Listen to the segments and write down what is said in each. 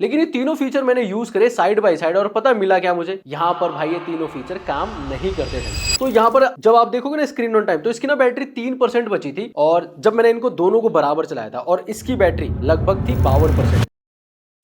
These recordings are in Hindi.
लेकिन ये तीनों फीचर मैंने यूज करे साइड बाय साइड और पता मिला क्या मुझे, यहाँ पर भाई ये तीनों फीचर काम नहीं करते थे। तो यहाँ पर जब आप देखोगे ना स्क्रीन ऑन टाइम, तो इसकी ना बैटरी 3% बची थी और जब मैंने इनको दोनों को बराबर चलाया था और इसकी बैटरी लगभग थी 52%।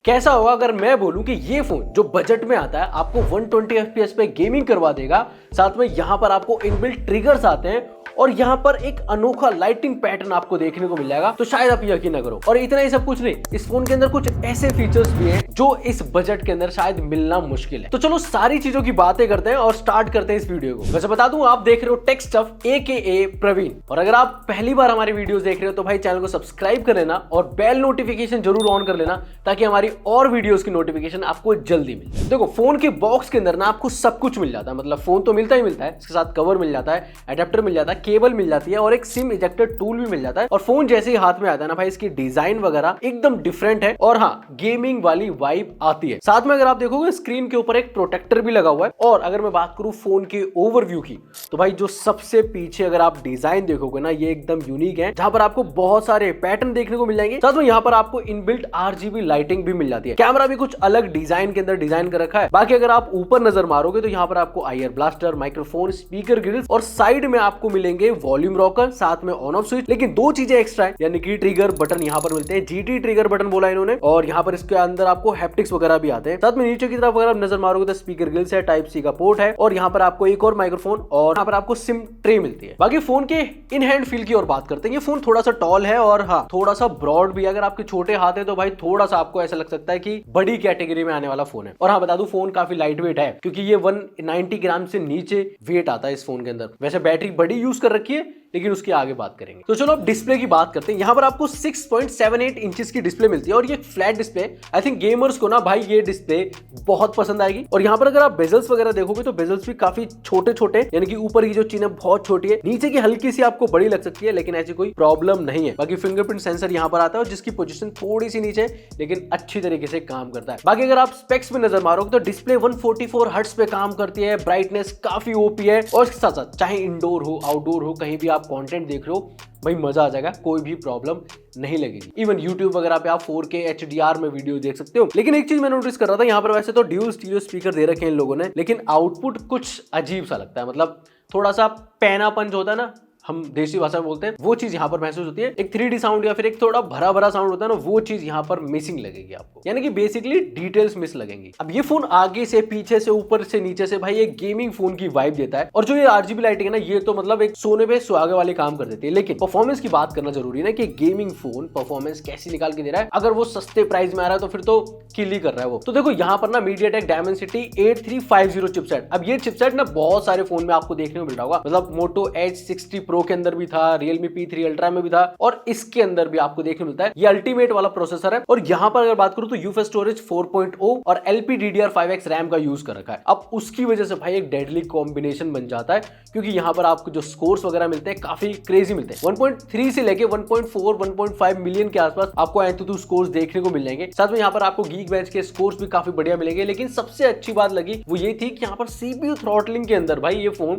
कैसा होगा अगर मैं बोलूं कि ये फोन जो बजट में आता है आपको 120 FPS पे गेमिंग करवा देगा, साथ में यहां पर आपको इनबिल्ट ट्रिगर्स आते हैं और यहाँ पर एक अनोखा लाइटिंग पैटर्न आपको देखने को मिल जाएगा, तो शायद आप यकीन ना करो। और इतना ही सब कुछ नहीं, इस फोन के अंदर कुछ ऐसे फीचर्स भी हैं जो इस बजट के अंदर शायद मिलना मुश्किल है। तो चलो सारी चीजों की बातें करते हैं और स्टार्ट करते हैं इस वीडियो को। वैसे बता दूं, आप देख रहे हो टेक स्टफ AKA प्रवीण, और अगर आप पहली बार हमारी वीडियोस देख रहे हो तो भाई चैनल को सब्सक्राइब कर लेना और बेल नोटिफिकेशन जरूर ऑन कर लेना ताकि हमारी और वीडियोस की नोटिफिकेशन आपको जल्दी मिले। देखो फोन के बॉक्स के अंदर ना आपको सब कुछ मिल जाता है, मतलब फोन तो मिलता ही मिलता है, इसके साथ कवर मिल जाता है, अडेप्टर मिल जाता है, केबल मिल जाती है और एक सिम इजेक्टर टूल भी मिल जाता है। और फोन जैसे ही हाथ में आता है ना भाई, इसकी डिजाइन वगैरह एकदम डिफरेंट है और हाँ गेमिंग वाली वाइब आती है। साथ में अगर आप देखोगे स्क्रीन के ऊपर एक प्रोटेक्टर भी लगा हुआ है। और अगर मैं बात करूं फोन के ओवरव्यू की, तो भाई जो सबसे पीछे अगर आप डिजाइन देखोगे ना, ये एकदम यूनिक है, जहां पर आपको बहुत सारे पैटर्न देखने को मिल जाएंगे। साथ में यहाँ पर आपको इनबिल्ट RGB लाइटिंग भी मिल जाती है। कैमरा भी कुछ अलग डिजाइन के अंदर डिजाइन कर रखा है। बाकी अगर आप ऊपर नजर मारोगे तो यहाँ पर आपको IR blaster, microphone, speaker grills और साइड में आपको मिलेंगे वॉल्यूम रॉकर, साथ में ऑन ऑफ स्विच। लेकिन दो चीजें एक्स्ट्रा है, यानी कि ट्रिगर बटन यहाँ पर मिलते हैं, GT ट्रिगर बटन बोला इन्होंने, और यहाँ पर इसके अंदर आपको हैप्टिक्स वगैरह भी आते हैं। साथ में नीचे की तरफ अगर आप नजर मारोगे तो स्पीकर ग्रिल्स है, टाइप C का पोर्ट है और यहाँ पर आपको एक और माइक्रोफोन और यहाँ पर आपको सिम ट्रे मिलती है। बाकी फोन के इन हैंड फील की और बात करते हैं। ये फोन थोड़ा सा टॉल है और हाँ थोड़ा सा ब्रॉड भी। अगर आपके छोटे हाथ है तो भाई थोड़ा सा आपको ऐसा लग सकता है कि बड़ी कैटेगरी में आने वाला फोन है। और हाँ बता दूं, फोन काफी लाइट वेट है क्योंकि ये 190 ग्राम से नीचे वेट आता है इस फोन के अंदर। वैसे बैटरी बड़ी यूज कर रखी है लेकिन उसकी आगे बात करेंगे। तो चलो अब डिस्प्ले की बात करते हैं। यहाँ पर आपको 6.78 इंचेस की डिस्प्ले मिलती है और ये flat display. I think gamers को ना भाई ये डिस्प्ले बहुत पसंद आएगी। और यहाँ पर अगर आप बेजल्स वगैरह देखोगे तो बेजल्स भी काफी छोटे छोटे, यानी कि ऊपर की जो चीन है बहुत छोटी है, नीचे की हल्की सी आपको बड़ी लग सकती है, लेकिन ऐसी कोई प्रॉब्लम नहीं है। बाकी फिंगरप्रिंट सेंसर यहाँ पर आता है जिसकी पोजीशन थोड़ी सी नीचे लेकिन अच्छी तरीके से काम करता है। बाकी अगर आप स्पेक्स में नजर मारोगे तो डिस्प्ले 144 हर्ट्ज पे काम करती है, ब्राइटनेस काफी OP है और इसके साथ साथ चाहे इंडोर हो आउटडोर हो, कहीं भी आप कंटेंट देख रहे हो भाई मजा आ जाएगा, कोई भी प्रॉब्लम नहीं लगेगी। इवन YouTube वगैरह पे आप 4K HDR में वीडियो देख सकते हो। लेकिन एक चीज मैं नोटिस कर रहा था, यहाँ पर वैसे तो ड्यूल स्टीरियो स्पीकर दे रखे हैं इन लोगों ने, लेकिन आउटपुट कुछ अजीब सा लगता है। मतलब थोड़ा सा पैनापन जो होता है ना, हम देसी भाषा में बोलते हैं, वो चीज यहाँ पर महसूस होती है। एक 3D साउंड या फिर एक थोड़ा भरा भरा साउंड होता है ना, वो चीज यहाँ पर मिसिंग लगेगी आपको, यानी कि बेसिकली डिटेल्स मिस लगेंगी। अब ये फोन आगे से पीछे से ऊपर से नीचे से भाई एक गेमिंग फोन की वाइब देता है। और जो ये RGB लाइटिंग है ना, ये तो मतलब एक सोने पे सुहागे वाले काम कर देती है। लेकिन परफॉर्मेंस की बात करना जरूरी है ना कि गेमिंग फोन परफॉर्मेंस कैसी निकाल के दे रहा है। अगर वो सस्ते प्राइस में आ रहा है तो फिर तो किल ही कर रहा है वो। तो देखो यहाँ पर ना MediaTek Dimensity 8350 चिपसेट। अब ये चिपसेट ना बहुत सारे फोन में आपको देखने को मिल रहा होगा, मतलब Moto Edge 60 Pro के अंदर भी था, Realme P3 Ultra में भी था और इसके अंदर भी आपको देखने मिलता है। ये अल्टीमेट वाला प्रोसेसर है। और यहां पर अगर बात करूं तो UFS स्टोरेज 4.0 और LPDDR5X रैम का यूज कर रखा है। अब उसकी वजह से भाई एक डेडली कॉम्बिनेशन बन जाता है, क्योंकि यहां पर आपको जो स्कोर्स वगैरह मिलते हैं काफी क्रेजी मिलते हैं। 1.3 से लेके 1.4 1.5 मिलियन के आसपास आपको Antutu स्कोर्स देखने को मिल जाएंगे। साथ में यहाँ पर आपको Geekbench के स्कोर्स भी काफी बढ़िया मिलेंगे। लेकिन सबसे अच्छी बात लगी वो ये थी कि यहाँ पर CPU थ्रॉटलिंग के अंदर भाई ये फोन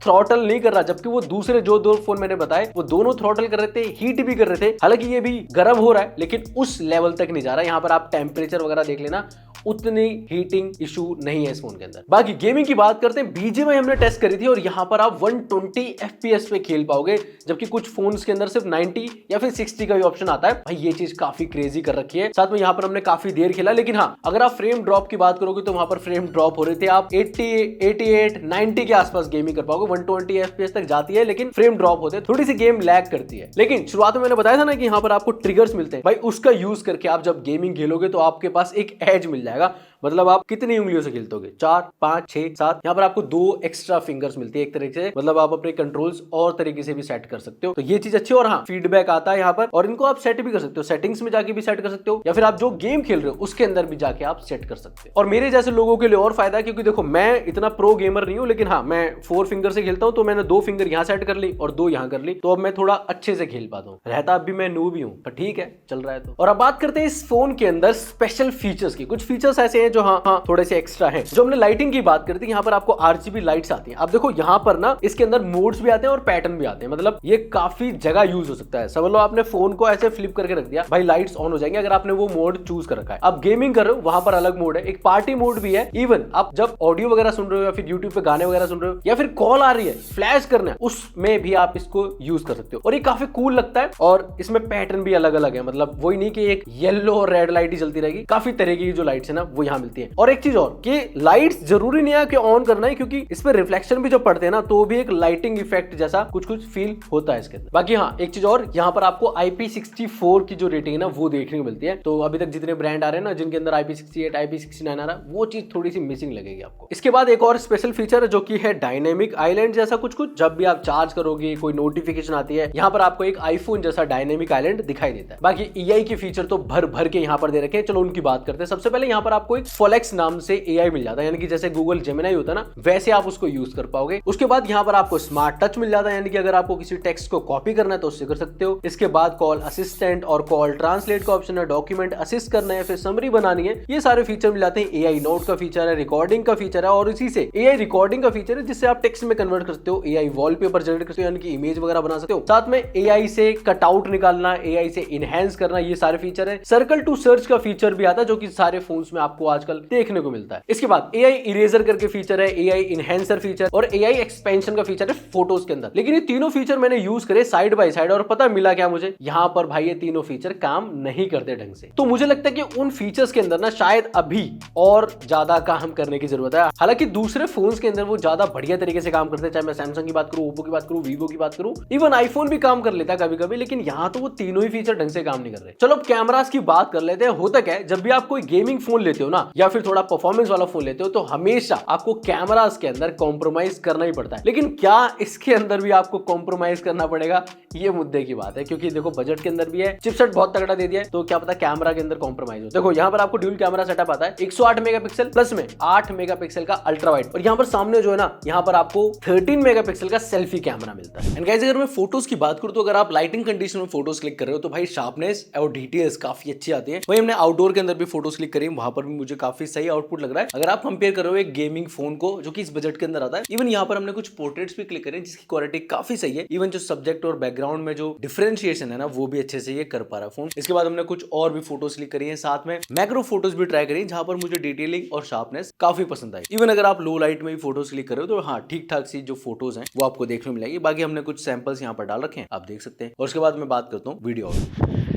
थ्रॉटल नहीं कर रहा, जबकि वो दूसरे जो दो फोन मैंने बताए वो दोनों थ्रॉटल कर रहे थे, हीट भी कर रहे थे। हालांकि ये भी गर्म हो रहा है लेकिन उस लेवल तक नहीं जा रहा। यहाँ पर आप टेम्परेचर वगैरह देख लेना, उतनी हीटिंग इशू नहीं है इस फोन के अंदर। बाकी गेमिंग की बात करते हैं। BGMI हमने टेस्ट करी थी और यहाँ पर आप 120 FPS पे खेल पाओगे, जबकि कुछ फोन्स के अंदर सिर्फ 90 या फिर 60 का भी ऑप्शन आता है। भाई ये चीज काफी क्रेजी कर रखी है। साथ में यहाँ पर हमने काफी देर खेला, लेकिन हाँ अगर आप फ्रेम ड्रॉप की बात करोगे तो वहां पर फ्रेम ड्रॉप हो रहे थे। आप 80, 88, 90 के आसपास गेमिंग कर पाओगे। 120 FPS तक जाती है लेकिन फ्रेम ड्रॉप होते हैं, थोड़ी सी गेम लैग करती है। लेकिन शुरुआत में मैंने बताया था ना कि यहाँ पर आपको ट्रिगर्स मिलते हैं, भाई उसका यूज करके आप जब गेमिंग खेलोगे तो आपके पास एक एज मिल जाएगा। मतलब आप कितनी उंगलियों से खेलते होगे, 4, 5, 6, 7। यहाँ पर आपको 2 एक्स्ट्रा फिंगर्स मिलती है एक तरीके से, मतलब आप अपने कंट्रोल्स और तरीके से भी सेट कर सकते हो। तो ये चीज अच्छी है। और हाँ फीडबैक आता है यहाँ पर और इनको आप सेट भी कर सकते हो, सेटिंग्स में जाके भी सेट कर सकते हो या फिर आप जो गेम खेल रहे हो उसके अंदर भी जाके आप सेट कर सकते हो। और मेरे जैसे लोगों के लिए और फायदा है, क्योंकि देखो मैं इतना प्रो गेमर नहीं हूँ, लेकिन हाँ मैं 4 फिंगर से खेलता हूँ, तो मैंने 2 फिंगर यहाँ सेट कर ली और 2 यहाँ कर ली, तो अब मैं थोड़ा अच्छे से खेल पाता हूँ। रहता अब भी मैं नूब ही हूँ, पर ठीक है चल रहा है। तो और अब बात करते हैं इस फोन के अंदर स्पेशल फीचर्स की। कुछ फीचर्स ऐसे हैं जो हाँ थोड़े से एक्स्ट्रा हैं। जो हमने लाइटिंग की बात करी थी, यहाँ पर आपको RGB लाइट्स आती हैं। अब देखो यहाँ पर ना इसके अंदर मोड्स भी आते हैं और पैटर्न भी आते हैं, मतलब ये काफी जगह यूज हो सकता है। समझ लो आपने फोन को ऐसे फ्लिप करके रख दिया, भाई लाइट्स ऑन हो जाएंगे अगर आपने वो मोड चूज कर रखा है। अब गेमिंग कर रहे हो, वहां पर अलग मोड है, एक पार्टी मोड भी है। इवन आप जब ऑडियो वगैरह सुन रहे हो या फिर यूट्यूब पे गाने वगैरह सुन रहे हो या फिर कॉल आ रही है, फ्लैश करना है, उसमें भी आप इसको यूज कर सकते हो और ये काफी कूल लगता है। और इसमें पैटर्न भी अलग अलग है, मतलब वही नहीं कि एक येलो और रेड लाइट ही चलती रहेगी, काफी तरह की जो लाइट्स है ना वो यहाँ मिलती है। और एक चीज और कि लाइट्स जरूरी नहीं है कि ऑन करना है, क्योंकि इसमें रिफ्लेक्शन भी जो पड़ते हैं ना तो भी एक लाइटिंग इफेक्ट जैसा कुछ फील होता है इसके अंदर। बाकी हाँ एक चीज और, यहाँ पर आपको IP64 की जो रेटिंग है ना वो देखने को मिलती है। तो अभी तक जितने ब्रांड आ रहे हैं ना जिनके अंदर IP68 IP69 आ रहा है, वो चीज थोड़ी सी मिसिंग लगेगी आपको। इसके बाद एक और स्पेशल फीचर है जो कि है डायनेमिक आइलैंड जैसा कुछ। जब भी आप चार्ज करोगे, कोई नोटिफिकेशन आती है, यहाँ पर आपको एक आईफोन जैसा डायनेमिक आइलैंड दिखाई देता है। बाकी AI के फीचर तो भर भर के यहाँ पर दे रखे हैं, चलो उनकी बात करते हैं। सबसे पहले यहाँ पर आपको एक फोलेक्स नाम से AI मिल जाता है, यानी कि जैसे गूगल जेमिनाई होता है ना वैसे आप उसको यूज कर पाओगे। उसके बाद यहाँ पर आपको स्मार्ट टच मिल जाता है, यानी कि अगर आपको किसी टेक्स्ट को कॉपी करना है तो उससे कर सकते हो। इसके बाद कॉल असिस्टेंट और कॉल ट्रांसलेट का ऑप्शन है, डॉक्यूमेंट असिस्ट करना है, फिर समरी बनानी है, ये सारे फीचर मिल जाते हैं। AI नोट का फीचर है, रिकॉर्डिंग का फीचर है और इसी से AI रिकॉर्डिंग का फीचर है जिससे आप टेक्स्ट में कन्वर्ट कर सकते हो, AI वॉलपेपर जनरेट कर सकते हो, यानी कि इमेज वगैरह बना सकते हो। साथ में AI से कट आउट निकालना, AI से इनहेंस करना, ये सारे फीचर है। सर्कल टू सर्च का फीचर भी आता है जो कि सारे फोन्स में आपको आजकल देखने को मिलता है। इसके बाद AI इरेजर करके फीचर है, AI इनहेंसर फीचर और AI एक्सपेंशन का फीचर है फोटोज के अंदर। लेकिन ये तीनों फीचर मैंने यूज करे साइड बाय साइड और पता मिला क्या मुझे, यहाँ पर भाई ये तीनों फीचर काम नहीं करते ढंग से। तो मुझे लगता है कि उन फीचर्स के अंदर ना शायद अभी और ज्यादा काम करने की जरूरत है। हालांकि दूसरे फोन्स के अंदर वो ज्यादा बढ़िया तरीके से काम करते हैं, चाहे मैं सैमसंग की बात करूं, ओप्पो की बात करूं, वीवो की बात करूं, इवन आईफोन भी काम कर लेता है कभी कभी, लेकिन यहाँ तो वो तीनों ही फीचर ढंग से काम नहीं कर रहे। चलो अब कैमरास की बात कर लेते हैं। होता क्या है, जब भी आप कोई गेमिंग फोन लेते हो ना या फिर थोड़ा परफॉर्मेंस वाला फोन लेते हो तो हमेशा आपको कैमरास के अंदर कॉम्प्रोमाइज करना ही पड़ता है। लेकिन क्या इसके अंदर भी आपको कॉम्प्रोमाइज करना पड़ेगा, ये मुद्दे की बात है, क्योंकि देखो बजट के अंदर भी है, चिपसेट बहुत तगड़ा दे दिया है, तो क्या पता कैमरा के अंदर कॉम्प्रोमाइज हो। देखो यहाँ पर आपको ड्यूल कैमरा सेटअप आता है, 108 मेगापिक्सल प्लस में 8 मेगापिक्सल का अल्ट्रा वाइड, और यहाँ पर सामने जो है ना यहाँ पर आपको 13 मेगापिक्सल का सेल्फी कैमरा मिलता है। एंड गाइस अगर मैं फोटोज की बात करूं तो अगर आप लाइटिंग कंडीशन में फोटोज क्लिक कर रहे हो तो भाई शार्पनेस और डिटेल्स काफी अच्छी आती है। वही हमने आउटडोर के अंदर भी फोटोज क्लिक करी, वहां पर भी मुझे काफी सही आउटपुट लग रहा है। अगर आप कंपेयर कर रहे हो एक गेमिंग फोन को जो कि इस बजट के अंदर आता है, इवन यहाँ पर हमने कुछ पोर्ट्रेट्स भी क्लिक करे जिसकी क्वालिटी काफी सही है। इवन जो सब्जेक्ट और बैकग्राउंड में जो डिफरेंशिएशन है ना वो भी अच्छे से ये कर पा रहा है फोन। इसके बाद हमने कुछ और भी फोटोज क्लिक करी है, साथ में मैक्रो फोटोज भी ट्राई करी जहां पर मुझे डिटेलिंग और शार्पनेस काफी पसंद आई। इवन अगर आप लो लाइट में भी फोटोज क्लिक कर रहे हो तो हाँ ठीक ठाक सी जो फोटोज हैं वो आपको देखने को मिलेगी। बाकी हमने कुछ सैंपल्स यहाँ पर डाल रखे हैं, आप देख सकते हैं। और उसके बाद मैं बात करता हूँ वीडियो।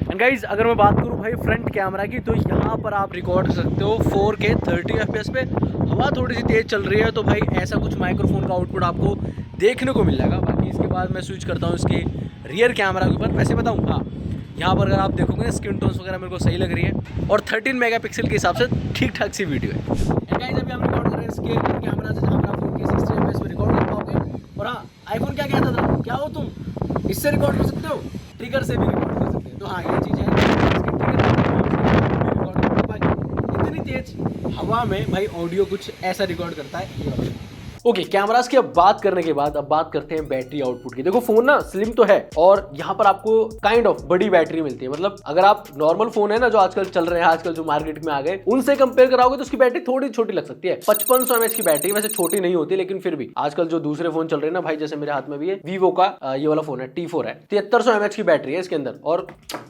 एंड गाइस अगर मैं बात करूँ भाई फ्रंट कैमरा की, तो यहाँ पर आप रिकॉर्ड कर सकते हो 4K 30 FPS पे। हवा थोड़ी सी तेज चल रही है तो भाई ऐसा कुछ माइक्रोफोन का आउटपुट आपको देखने को मिल जाएगा। बाकी इसके बाद मैं स्विच करता हूँ इसके रियर कैमरा के ऊपर। वैसे बताऊँ हाँ, यहाँ पर अगर आप देखोगे स्किन टोन्स वगैरह मेरे को सही लग रही है और 13 मेगापिक्सल के हिसाब से ठीक ठाक सी वीडियो है। एंड गाइस अभी हम रिकॉर्ड कर रहे हैं इसके रियर कैमरा से, जहाँ पर आप फोन के 60 FPS पे रिकॉर्ड कर पाओगे। और हाँ आईफोन क्या कहता था, क्या हो तुम इससे रिकॉर्ड कर सकते हो, ट्रिगर से भी रिकॉर्ड कर सकते हो। तो हाँ ये चीज़ है, इतनी तेज हवा में भाई ऑडियो कुछ ऐसा रिकॉर्ड करता है। ओके कैमरास की अब बात करने के बाद अब बात करते हैं बैटरी आउटपुट की। देखो फोन ना स्लिम तो है और यहाँ पर आपको काइंड ऑफ बड़ी बैटरी मिलती है। मतलब अगर आप नॉर्मल फोन है ना जो आजकल चल रहे हैं, आजकल जो मार्केट में आ गए, उनसे कंपेयर कराओगे तो उसकी बैटरी थोड़ी छोटी लग सकती है। 5500 mAh की बैटरी, वैसे छोटी नहीं होती लेकिन फिर भी आजकल जो दूसरे फोन चल रहे हैं ना भाई, जैसे मेरे हाथ में भी है वीवो का ये वाला फोन है T4 है, 7300 mAh की बैटरी है इसके अंदर, और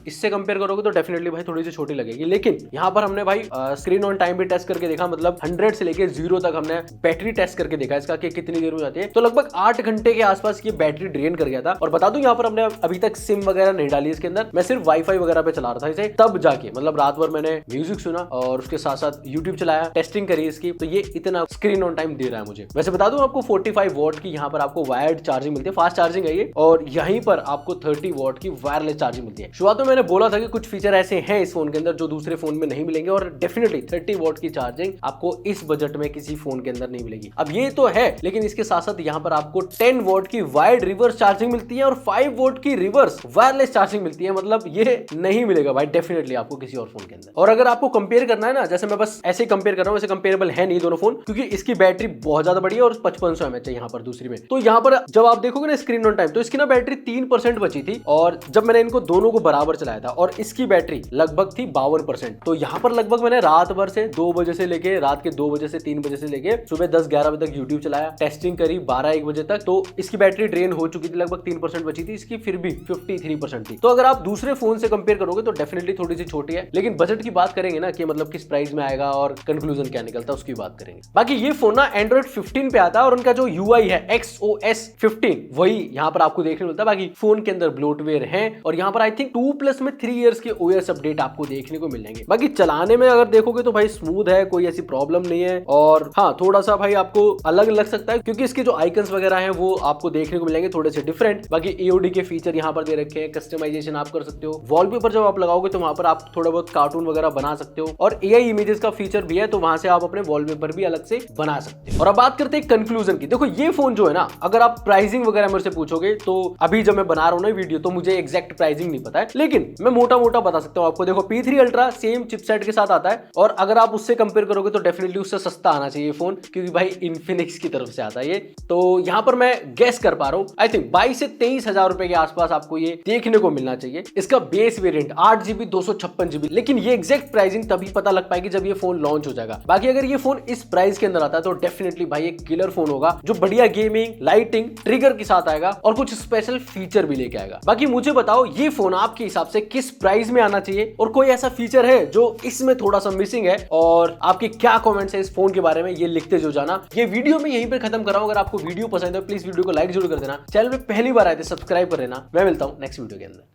इससे कंपेयर करोगे तो डेफिनेटली भाई थोड़ी सी छोटी लगेगी। लेकिन यहाँ पर हमने भाई स्क्रीन ऑन टाइम भी टेस्ट करके देखा, मतलब 100 से लेके 0 तक हमने बैटरी टेस्ट करके देखा इसका कि कितनी देर में जाती है। तो लगभग 8 घंटे के आसपास ये बैटरी ड्रेन कर गया था। और बता दूं यहाँ पर हमने अभी तक सिम वगैरह नहीं डाली इसके अंदर, मैं सिर्फ वाईफाई वगैरह पे चला रहा था इसे, तब जाके मतलब रात भर मैंने म्यूजिक सुना और उसके साथ साथ यूट्यूब चलाया, टेस्टिंग करी इसकी, तो ये इतना स्क्रीन ऑन टाइम दे रहा है मुझे। वैसे बता दूं आपको 45 वॉट की यहाँ पर आपको वायर्ड चार्जिंग मिलती है, फास्ट चार्जिंग है ये, और यहीं पर आपको 30 वॉट की वायरलेस चार्जिंग मिलती है। शुरुआत में मैंने बोला था कि कुछ फीचर ऐसे हैं इस फोन के अंदर जो दूसरे फोन में नहीं मिलेंगे, और डेफिनेटली 30 वॉट की चार्जिंग आपको इस बजट में किसी फोन के अंदर नहीं मिलेगी। अब ये तो है, लेकिन इसके साथ साथ यहाँ पर आपको 10 वोल्ट की वाइड रिवर्स चार्जिंग मिलती है और 5 वोल्ट की रिवर्स वायरलेस चार्जिंग मिलती है। मतलब ये नहीं मिलेगा भाई डेफिनेटली आपको किसी और फोन के अंदर। और अगर आपको कंपेयर करना है ना, जैसे मैं बस ऐसे कंपेयर कर रहा हूँ, वैसे कंपेरेबल है नहीं दोनों फोन, क्योंकि इसकी बैटरी बहुत ज्यादा बड़ी है और 5500 mAh है यहाँ पर दूसरी में। तो यहाँ पर जब आप देखोगे ना स्क्रीन ऑन टाइम, तो इसकी ना बैटरी 3% बची थी, और जब मैंने इनको दोनों को बराबर चलाया था और इसकी बैटरी लगभग थी 52%। तो यहाँ पर लगभग मैंने रात भर से 2 बजे से लेके रात के 2 बजे से 3 बजे से लेके सुबह 10-11 बजे तक यूट्यूब चलाया, टेस्टिंग करी 12-1 बजे तक। तो इसकी बैटरी ड्रेन हो चुकी थी, लगभग 3% बची थी, इसकी फिर भी 53% थी। तो अगर आप दूसरे फोन से कंपेयर करोगे तो डेफिनेटली थोड़ी सी छोटी है, लेकिन बजट की बात करेंगे ना कि मतलब किस प्राइस में आएगा और कंक्लूजन क्या निकलता है उसकी बात करेंगे। बाकी ये फोन ना एंड्रॉइड 15 पे आता है और उनका जो UI है XOS 15 वही यहाँ पर आपको देखने मिलता है। बाकी फोन के अंदर ब्लोटवेयर है और यहाँ पर आई थिंक 2+ में 3 इयर्स के OS अपडेट आपको देखने को मिलेंगे। बाकी चलाने में अगर देखोगे तो भाई स्मूथ है, कोई ऐसी प्रॉब्लम नहीं है। और हाँ, थोड़ा सा भाई आपको अलग लग सकता है क्योंकि इसके जो आइकन्स वगैरह हैं वो आपको देखने को मिलेंगे थोड़े से डिफरेंट। बाकी AOD के फीचर यहाँ पर दे रखे हैं, कस्टमाइजेशन आप कर सकते हो। वॉलपेपर जब आप लगाओगे तो वहां पर आप थोड़ा बहुत कार्टून वगैरह बना सकते हो और AI इमेजेस का फीचर भी है, तो वहां से आप अपने वॉलपेपर भी अलग से बना सकते हो। और अब बात करते हैं कंक्लूजन की। देखो ये फोन जो है ना, अगर आप प्राइसिंग वगैरह मेरे से पूछोगे तो अभी जब मैं बना रहा हूँ ना वीडियो तो मुझे एग्जैक्ट प्राइसिंग नहीं पता है, लेकिन मैं मोटा मोटा बता सकता हूँ आपको। देखो P3 Ultra सेम चिपसेट के साथ आता है और अगर आप उससे कंपेयर करोगे तो डेफिनेटली उससे सस्ता आना चाहिए फोन, क्योंकि भाई इन्फिनिक्स की तरफ से आता है ये। तो यहाँ पर मैं गेस कर पा रहा हूँ, आई थिंक 22 से 23 हजार रुपए के आसपास आपको ये देखने को मिलना चाहिए। इसका बेस वेरिएंट 8GB 256GB, लेकिन ये एग्जैक्ट प्राइसिंग तभी पता लग पाएगी जब ये फोन लॉन्च हो जाएगा। बाकी अगर ये फोन इस प्राइस के अंदर आता है तो डेफिनेटली भाई एक किलर फोन होगा जो बढ़िया गेमिंग, लाइटिंग, ट्रिगर के साथ आएगा और कुछ स्पेशल फीचर भी लेके आएगा। बाकी मुझे बताओ ये फोन आपके हिसाब से किस प्राइस में आना चाहिए और कोई ऐसा फीचर है जो इसमें थोड़ा सा मिसिंग है, और आपके क्या कमेंट्स है इस फोन के बारे में ये लिखते जो जाना। ये वीडियो में यहीं पर खत्म कर रहा हूं। अगर आपको वीडियो पसंद है प्लीज वीडियो को लाइक जरूर कर देना, चैनल पे पहली बार आए थे सब्सक्राइब कर लेना। मैं मिलता हूं नेक्स्ट वीडियो के अंदर।